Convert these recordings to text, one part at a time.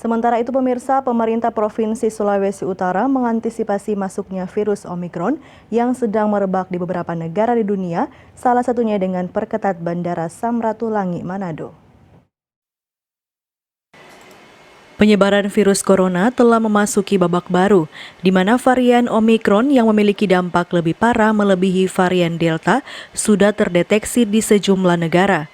Sementara itu pemirsa, pemerintah Provinsi Sulawesi Utara mengantisipasi masuknya virus Omikron yang sedang merebak di beberapa negara di dunia, salah satunya dengan perketat Bandara Samratulangi, Manado. Penyebaran virus corona telah memasuki babak baru, di mana varian Omikron yang memiliki dampak lebih parah melebihi varian Delta sudah terdeteksi di sejumlah negara.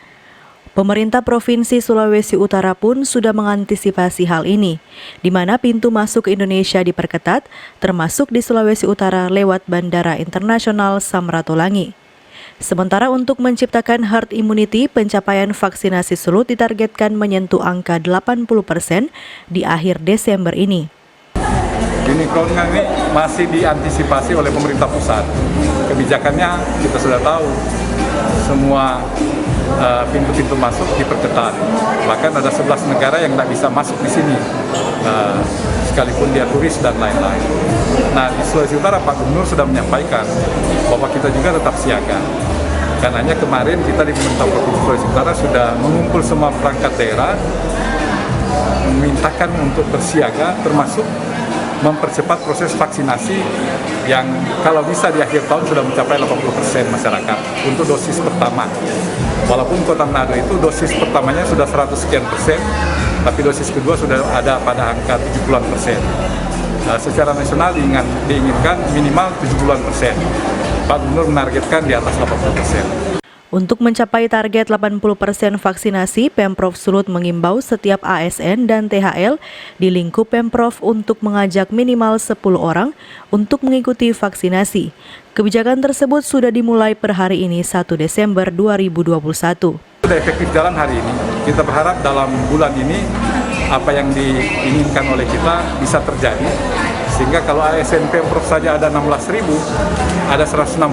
Pemerintah Provinsi Sulawesi Utara pun sudah mengantisipasi hal ini, di mana pintu masuk ke Indonesia diperketat, termasuk di Sulawesi Utara lewat Bandara Internasional Samratulangi. Sementara untuk menciptakan herd immunity, pencapaian vaksinasi Sulut ditargetkan menyentuh angka 80% di akhir Desember ini. Omikron ini masih diantisipasi oleh pemerintah pusat. Kebijakannya kita sudah tahu, semua pintu-pintu masuk diperketat. Bahkan ada 11 negara yang tidak bisa masuk di sini, sekalipun dia turis dan lain-lain. Nah, di Sulawesi Utara Pak Gubernur sudah menyampaikan bahwa kita juga tetap siaga. Karenanya kemarin kita di pemerintah Provinsi Sulawesi Utara sudah mengumpul semua perangkat daerah, memintakan untuk bersiaga, termasuk mempercepat proses vaksinasi yang kalau bisa di akhir tahun sudah mencapai 80% masyarakat untuk dosis pertama. Walaupun Kota Manado itu dosis pertamanya sudah 100 sekian persen, tapi dosis kedua sudah ada pada angka 70-an persen. Secara nasional diinginkan minimal 70-an persen. Pak Gubernur menargetkan di atas 80%. Untuk mencapai target 80% vaksinasi, Pemprov Sulut mengimbau setiap ASN dan THL di lingkup Pemprov untuk mengajak minimal 10 orang untuk mengikuti vaksinasi. Kebijakan tersebut sudah dimulai per hari ini 1 Desember 2021. Sudah efektif jalan hari ini. Kita berharap dalam bulan ini apa yang diinginkan oleh kita bisa terjadi. Sehingga kalau ASN Pemprov saja ada 16.000, ada 160.000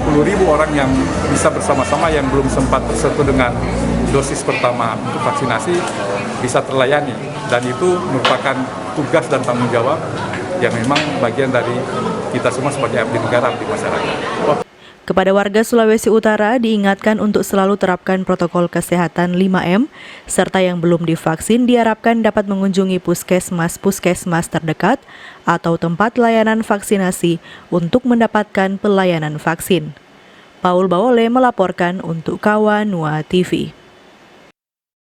orang yang bisa bersama-sama yang belum sempat bersentuh dengan dosis pertama untuk vaksinasi bisa terlayani. Dan itu merupakan tugas dan tanggung jawab yang memang bagian dari kita semua sebagai abdi negara, abdi masyarakat. Kepada warga Sulawesi Utara diingatkan untuk selalu terapkan protokol kesehatan 5M, serta yang belum divaksin diharapkan dapat mengunjungi puskesmas terdekat atau tempat layanan vaksinasi untuk mendapatkan pelayanan vaksin. Paul Bawole melaporkan untuk Kawanua TV.